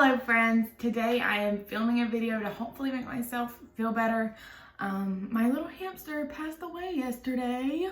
Hello friends, today I am filming a video to hopefully make myself feel better. My little hamster passed away yesterday,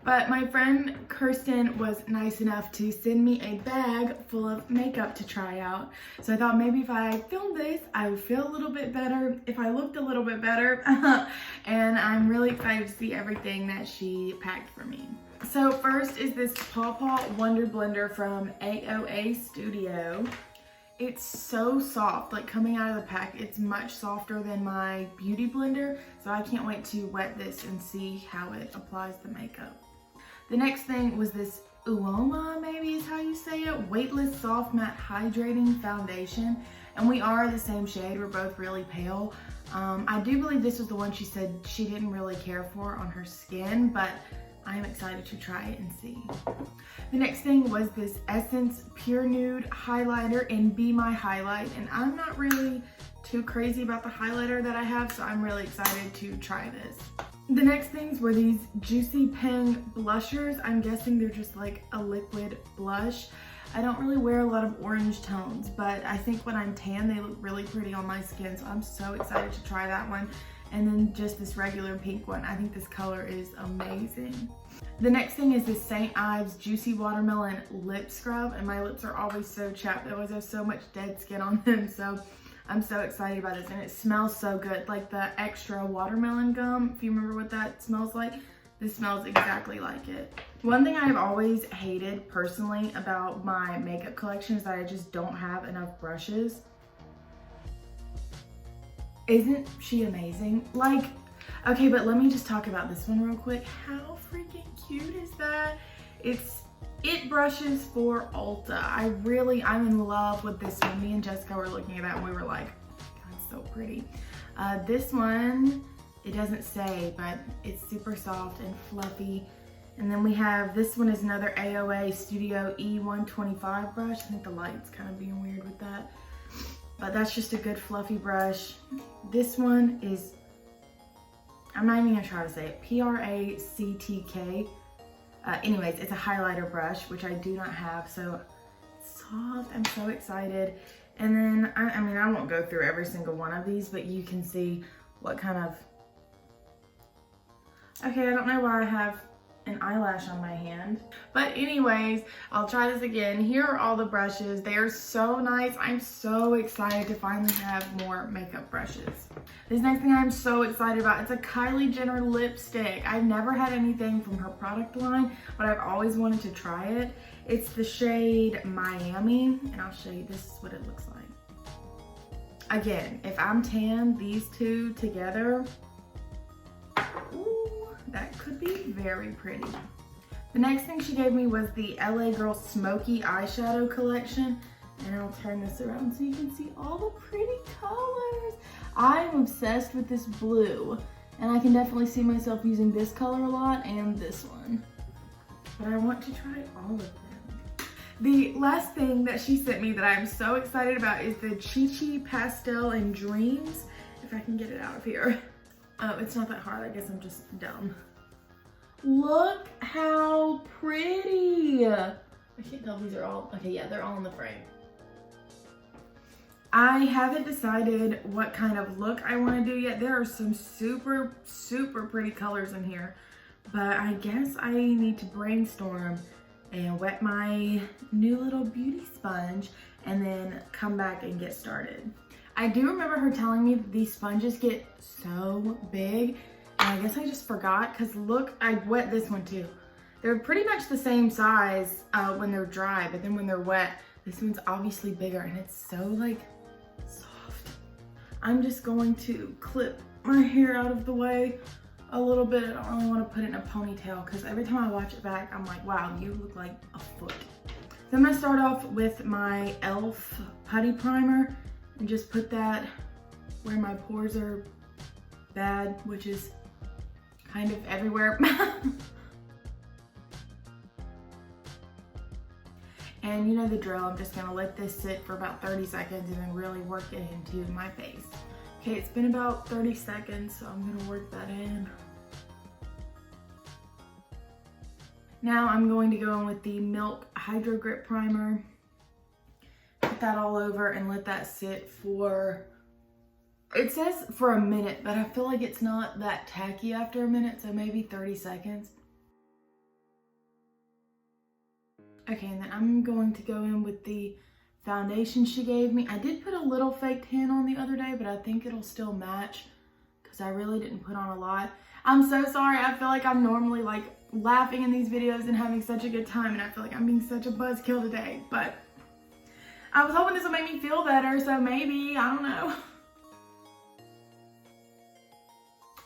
but my friend Kirsten was nice enough to send me a bag full of makeup to try out. So I thought maybe if I filmed this, I would feel a little bit better, if I looked a little bit better. And I'm really excited to see everything that she packed for me. So first is this Paw Paw Wonder Blender from AOA Studio. It's so soft, like coming out of the pack, it's much softer than my beauty blender. So I can't wait to wet this and see how it applies the makeup. The next thing was this Uoma, maybe is how you say it, Weightless Soft Matte Hydrating Foundation. And we are the same shade, we're both really pale. I do believe this was the one she said she didn't really care for on her skin, but I'm excited to try it and see. The next thing was this Essence Pure Nude Highlighter in Be My Highlight, and I'm not really too crazy about the highlighter that I have, so I'm really excited to try this. The next things were these Juicy Pen blushers. I'm guessing they're just like a liquid blush. I don't really wear a lot of orange tones, but I think when I'm tan, they look really pretty on my skin, so I'm so excited to try that one. And then just this regular pink one. I think this color is amazing. The next thing is this St. Ives Juicy Watermelon Lip Scrub, and my lips are always so chapped. I always have so much dead skin on them, so I'm so excited about this. And it smells so good, like the extra watermelon gum. If you remember what that smells like, this smells exactly like it. One thing I've always hated personally about my makeup collection is that I just don't have enough brushes. Isn't she amazing? Like, okay, but let me just talk about this one real quick. How freaking cute is that? It's It Brushes for Ulta. I'm in love with this one. Me and Jessica were looking at that and we were like, God, it's so pretty. This one, it doesn't say, but it's super soft and fluffy. And then we have, this one is another AOA Studio E125 brush. I think the light's kind of being weird with that. But that's just a good fluffy brush. This one is, I'm not even gonna try to say it, PRACTK. Anyways, it's a highlighter brush, which I do not have, so it's soft. I'm so excited. And then, I mean, I won't go through every single one of these, but you can see what kind of, okay, I don't know why I have an eyelash on my hand. But anyways, I'll try this again. Here are all the brushes. They are so nice. I'm so excited to finally have more makeup brushes. This next thing I'm so excited about, it's a Kylie Jenner lipstick. I've never had anything from her product line, but I've always wanted to try it. It's the shade Miami, and I'll show you, this is what it looks like. Again, if I'm tan, these two together, that could be very pretty. The next thing she gave me was the LA Girl Smoky Eyeshadow Collection. And I'll turn this around so you can see all the pretty colors. I'm obsessed with this blue. And I can definitely see myself using this color a lot and this one. But I want to try all of them. The last thing that she sent me that I'm so excited about is the Chi Chi Pastel and Dreams. If I can get it out of here. Oh, it's not that hard. I guess I'm just dumb. Look how pretty. I can't tell if these are all, okay, yeah, they're all in the frame. I haven't decided what kind of look I want to do yet. There are some super, super pretty colors in here, but I guess I need to brainstorm and wet my new little beauty sponge and then come back and get started. I do remember her telling me that these sponges get so big, and I guess I just forgot, because look, I wet this one too. They're pretty much the same size when they're dry, but then when they're wet, this one's obviously bigger, and it's so like soft. I'm just going to clip my hair out of the way a little bit. I don't really want to put it in a ponytail, because every time I watch it back, I'm like, wow, you look like a foot. So I'm gonna start off with my e.l.f. Putty Primer, and just put that where my pores are bad, which is kind of everywhere. And you know the drill, I'm just gonna let this sit for about 30 seconds and then really work it into my face. Okay, it's been about 30 seconds, so I'm gonna work that in. Now I'm going to go in with the Milk Hydro Grip Primer. Put pat that all over and let that sit for, it says for a minute, but I feel like it's not that tacky after a minute, so maybe 30 seconds. Okay, and then I'm going to go in with the foundation she gave me. I did put a little fake tan on the other day, but I think it'll still match because I really didn't put on a lot. I'm so sorry. I feel like I'm normally like laughing in these videos and having such a good time, and I feel like I'm being such a buzzkill today, but I was hoping this would make me feel better, so maybe, I don't know.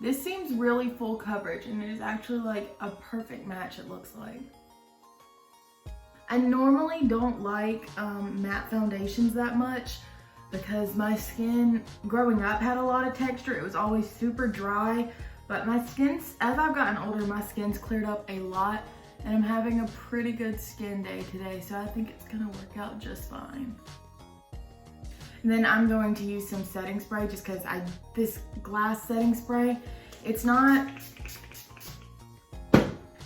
This seems really full coverage, and it is actually like a perfect match, it looks like. I normally don't like matte foundations that much because my skin growing up had a lot of texture. It was always super dry, but my skin's, as I've gotten older, my skin's cleared up a lot, and I'm having a pretty good skin day today, so I think it's gonna work out just fine. And then I'm going to use some setting spray just because this glass setting spray, it's not,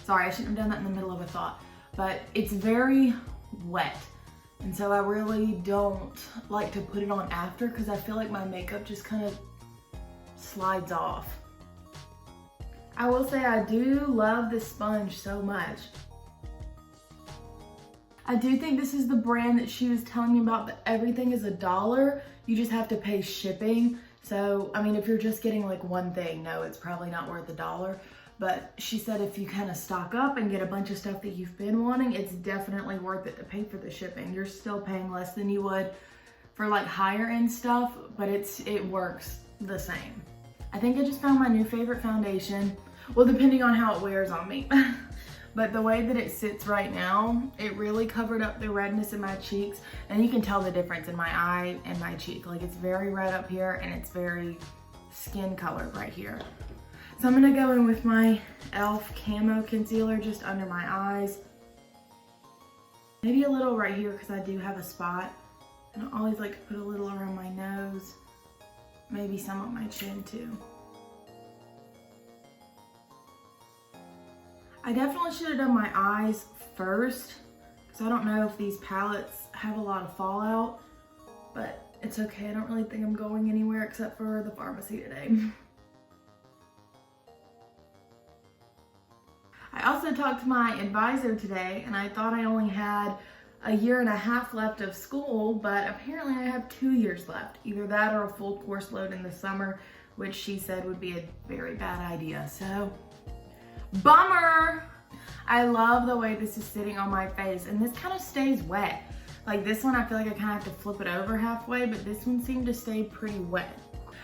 sorry, I shouldn't have done that in the middle of a thought, but it's very wet. And so I really don't like to put it on after because I feel like my makeup just kind of slides off. I will say I do love this sponge so much. I do think this is the brand that she was telling me about, that everything is $1. You just have to pay shipping. So, I mean, if you're just getting like one thing, no, it's probably not worth $1. But she said if you kind of stock up and get a bunch of stuff that you've been wanting, it's definitely worth it to pay for the shipping. You're still paying less than you would for like higher end stuff, but it works the same. I think I just found my new favorite foundation. Well, depending on how it wears on me. But the way that it sits right now, it really covered up the redness in my cheeks. And you can tell the difference in my eye and my cheek. Like, it's very red up here and it's very skin colored right here. So I'm gonna go in with my e.l.f. Camo Concealer just under my eyes. Maybe a little right here because I do have a spot. And I always like to put a little around my nose. Maybe some on my chin too. I definitely should have done my eyes first because I don't know if these palettes have a lot of fallout, but it's okay. I don't really think I'm going anywhere except for the pharmacy today. I also talked to my advisor today, and I thought I only had a year and a half left of school, but apparently I have 2 years left. Either that or a full course load in the summer, which she said would be a very bad idea. So, bummer! I love the way this is sitting on my face, and this kind of stays wet. Like this one, I feel like I kind of have to flip it over halfway, but this one seemed to stay pretty wet.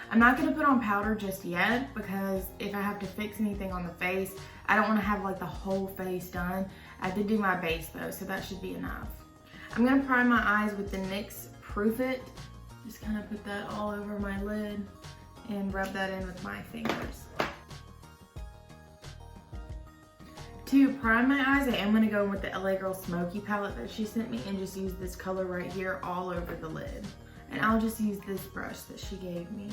I'm not gonna put on powder just yet because if I have to fix anything on the face, I don't wanna have like the whole face done. I did do my base though, so that should be enough. I'm gonna prime my eyes with the NYX Proof It. Just kind of put that all over my lid and rub that in with my fingers. To prime my eyes, I am gonna go in with the LA Girl Smoky palette that she sent me and just use this color right here all over the lid. And I'll just use this brush that she gave me.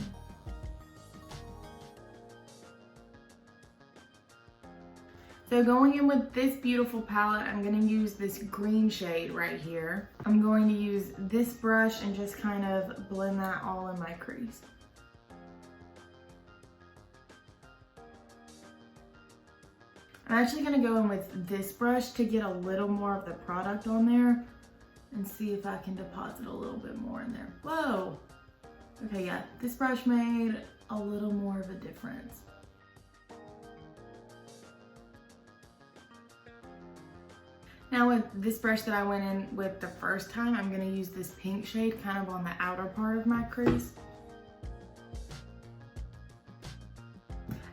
So going in with this beautiful palette, I'm gonna use this green shade right here. I'm going to use this brush and just kind of blend that all in my crease. I'm actually gonna go in with this brush to get a little more of the product on there and see if I can deposit a little bit more in there. Whoa! Okay, yeah, this brush made a little more of a difference. Now with this brush that I went in with the first time, I'm gonna use this pink shade kind of on the outer part of my crease.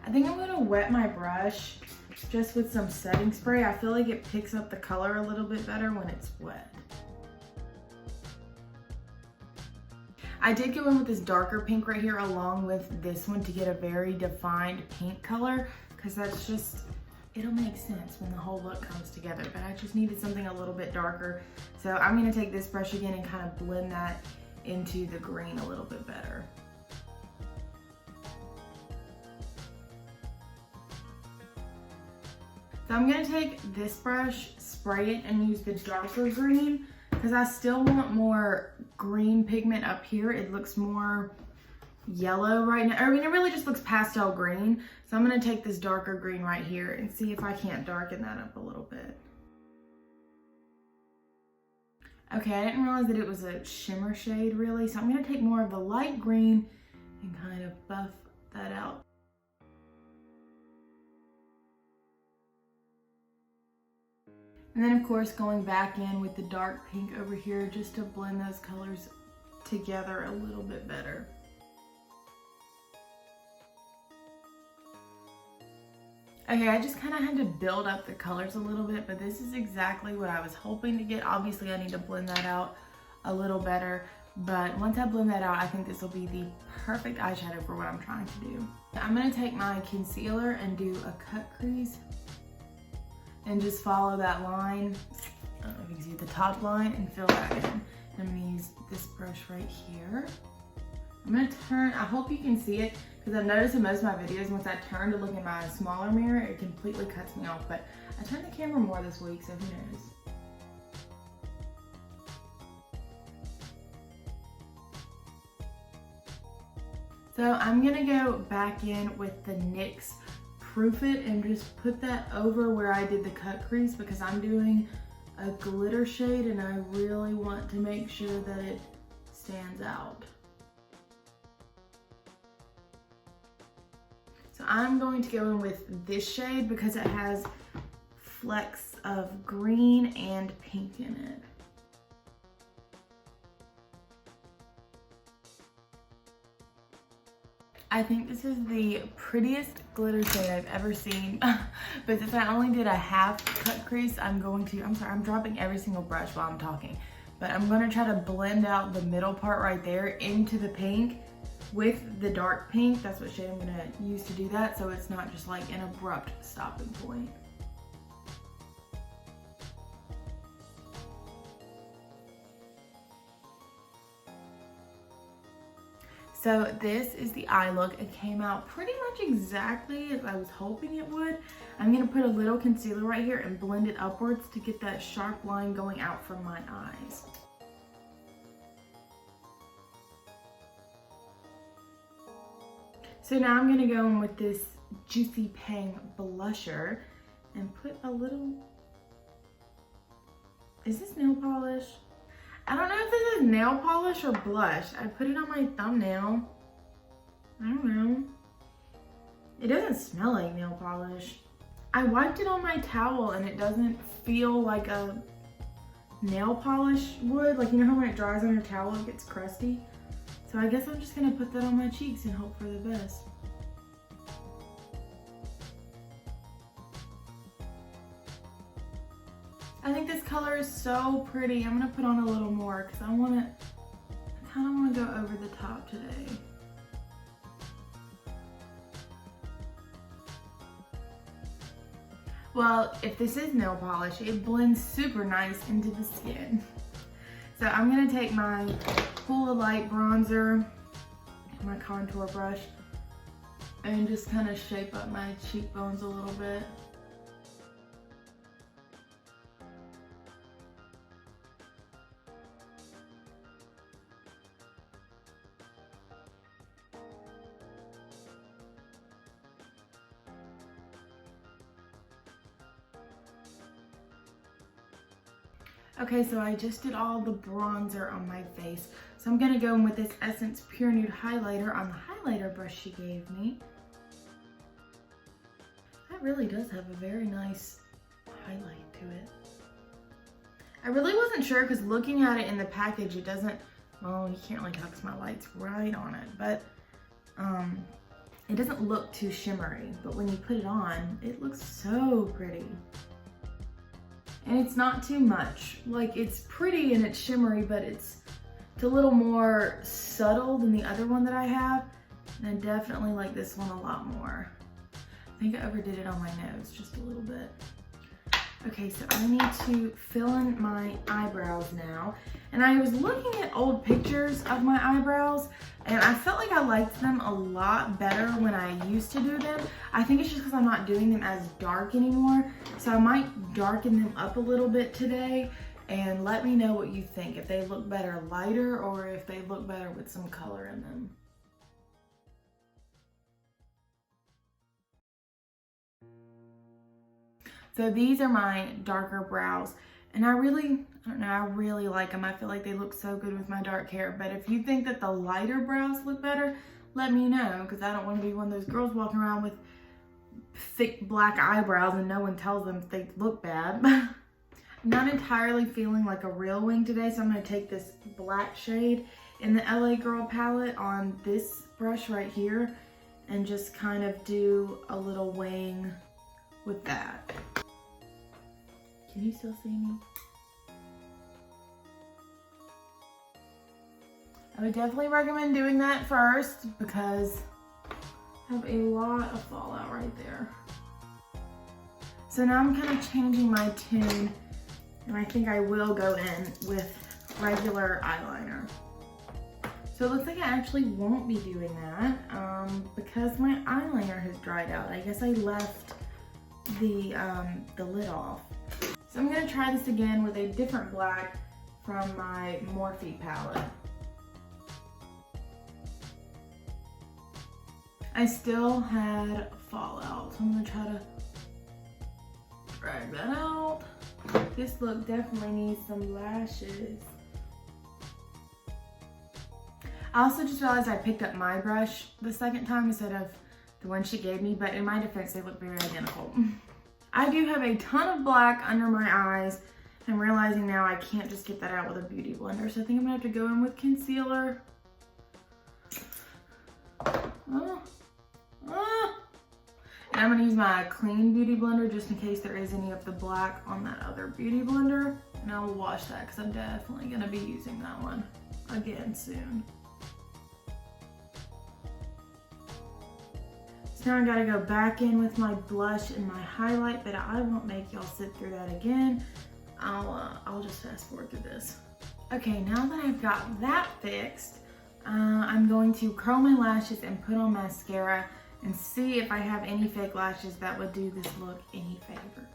I think I'm gonna wet my brush just with some setting spray. I feel like it picks up the color a little bit better when it's wet. I did go in with this darker pink right here along with this one to get a very defined pink color because that's just, it'll make sense when the whole look comes together, but I just needed something a little bit darker. So I'm gonna take this brush again and kind of blend that into the green a little bit better. So I'm gonna take this brush, spray it, and use the darker green because I still want more green pigment up here. It looks more yellow right now. I mean, it really just looks pastel green. So I'm going to take this darker green right here and see if I can't darken that up a little bit. Okay, I didn't realize that it was a shimmer shade really. So I'm going to take more of a light green and kind of buff that out. And then of course going back in with the dark pink over here just to blend those colors together a little bit better. Okay, I just kind of had to build up the colors a little bit, but this is exactly what I was hoping to get. Obviously I need to blend that out a little better, but once I blend that out, I think this will be the perfect eyeshadow for what I'm trying to do. I'm going to take my concealer and do a cut crease and just follow that line. I don't know if you can see the top line and fill that in. And I'm going to use this brush right here. I'm going to turn, I hope you can see it, because I've noticed in most of my videos, once I turn to look in my smaller mirror, it completely cuts me off. But I turned the camera more this week, so who knows. So I'm going to go back in with the NYX Proof It and just put that over where I did the cut crease, because I'm doing a glitter shade and I really want to make sure that it stands out. So I'm going to go in with this shade because it has flecks of green and pink in it. I think this is the prettiest glitter shade I've ever seen, but since I only did a half cut crease, I'm sorry, I'm dropping every single brush while I'm talking, but I'm gonna try to blend out the middle part right there into the pink with the dark pink. That's what shade I'm gonna use to do that, so it's not just like an abrupt stopping point. So this is the eye look. It came out pretty much exactly as I was hoping it would. I'm gonna put a little concealer right here and blend it upwards to get that sharp line going out from my eyes. So now I'm gonna go in with this Juicy Pang blusher and put a little, is this nail polish? I don't know if this is nail polish or blush. I put it on my thumbnail. I don't know. It doesn't smell like nail polish. I wiped it on my towel and it doesn't feel like a nail polish would. Like, you know how when it dries on your towel it gets crusty? So I guess I'm just gonna put that on my cheeks and hope for the best. I think this color is so pretty. I'm gonna put on a little more because I kind of want to go over the top today. Well, if this is nail polish, it blends super nice into the skin. So I'm gonna take my Hoola Light bronzer, my contour brush, and just kind of shape up my cheekbones a little bit. Okay, so I just did all the bronzer on my face. So I'm gonna go in with this Essence Pure Nude highlighter on the highlighter brush she gave me. That really does have a very nice highlight to it. I really wasn't sure because looking at it in the package, it doesn't, well, you can't really tell because my light's right on it, but it doesn't look too shimmery. But when you put it on, it looks so pretty. And it's not too much. Like, it's pretty and it's shimmery, but it's a little more subtle than the other one that I have. And I definitely like this one a lot more. I think I overdid it on my nose just a little bit. Okay, so I need to fill in my eyebrows now. And I was looking at old pictures of my eyebrows and I felt like I liked them a lot better when I used to do them. I think it's just because I'm not doing them as dark anymore. So I might darken them up a little bit today and let me know what you think, if they look better lighter or if they look better with some color in them. So these are my darker brows, and I don't know, I really like them. I feel like they look so good with my dark hair, but if you think that the lighter brows look better, let me know, because I don't want to be one of those girls walking around with thick black eyebrows and no one tells them if they look bad. I'm not entirely feeling like a real wing today, so I'm going to take this black shade in the LA Girl palette on this brush right here and just kind of do a little wing with that. Can you still see me? I would definitely recommend doing that first because I have a lot of fallout right there. So now I'm kind of changing my tune, and I think I will go in with regular eyeliner. So it looks like I actually won't be doing that because my eyeliner has dried out. I guess I left the lid off. So I'm gonna try this again with a different black from my Morphe palette. I still had fallout, so I'm gonna try to drag that out. This look definitely needs some lashes. I also just realized I picked up my brush the second time instead of the one she gave me, but in my defense, they look very identical. I do have a ton of black under my eyes. I'm realizing now I can't just get that out with a beauty blender, so I think I'm gonna have to go in with concealer. And I'm gonna use my clean beauty blender just in case there is any of the black on that other beauty blender. And I will wash that because I'm definitely gonna be using that one again soon. So now I gotta go back in with my blush and my highlight, but I won't make y'all sit through that again. I'll just fast forward through this. Okay, now that I've got that fixed, I'm going to curl my lashes and put on mascara and see if I have any fake lashes that would do this look any favors.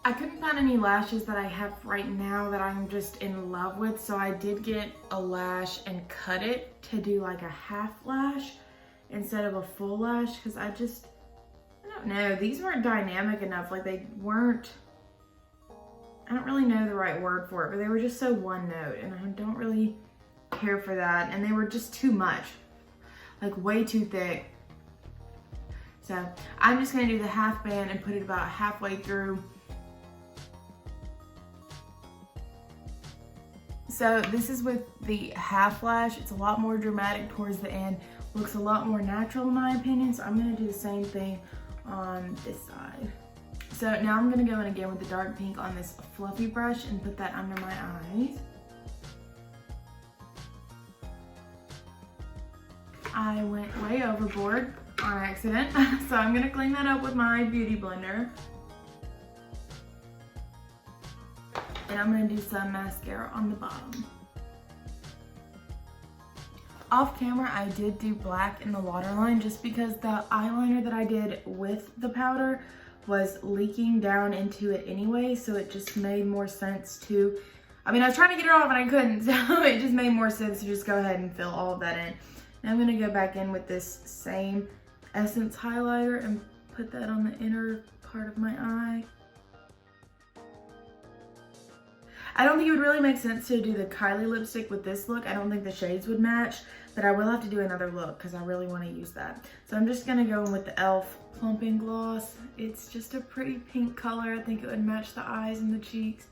I couldn't find any lashes that I have right now that I'm just in love with, so I did get a lash and cut it to do like a half lash instead of a full lash, because I don't know, these weren't dynamic enough. Like they weren't, I don't really know the right word for it, but they were just so one note, and I don't really care for that. And they were just too much, like way too thick. So I'm just gonna do the half band and put it about halfway through. So this is with the half lash. It's a lot more dramatic towards the end. Looks a lot more natural in my opinion. So I'm gonna do the same thing on this side. So now I'm gonna go in again with the dark pink on this fluffy brush and put that under my eyes. I went way overboard on accident. So I'm gonna clean that up with my beauty blender. And I'm gonna do some mascara on the bottom. Off camera, I did do black in the waterline just because the eyeliner that I did with the powder was leaking down into it anyway, so it just made more sense to, I was trying to get it off and I couldn't, so it just made more sense to just go ahead and fill all of that in. And I'm gonna go back in with this same Essence highlighter and put that on the inner part of my eye. I don't think it would really make sense to do the Kylie lipstick with this look. I don't think the shades would match, but I will have to do another look because I really want to use that. So I'm just gonna go in with the e.l.f. Plumping Gloss. It's just a pretty pink color. I think it would match the eyes and the cheeks.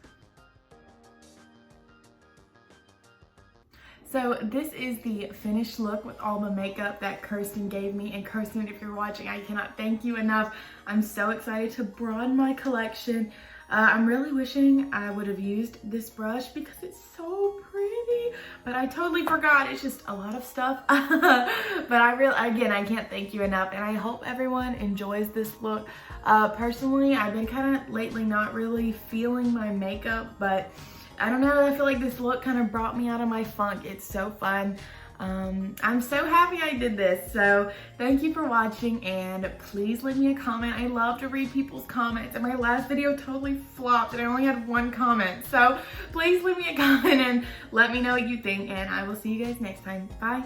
So this is the finished look with all the makeup that Kirsten gave me. And Kirsten, if you're watching, I cannot thank you enough. I'm so excited to broaden my collection. I'm really wishing I would have used this brush because it's so pretty, but I totally forgot. It's just a lot of stuff. But I can't thank you enough, and I hope everyone enjoys this look. Personally, I've been kind of lately not really feeling my makeup, but I don't know, I feel like this look kind of brought me out of my funk. It's so fun. I'm so happy I did this. So thank you for watching, and please leave me a comment. I love to read people's comments, and my last video totally flopped and I only had one comment. So please leave me a comment and let me know what you think, and I will see you guys next time. Bye.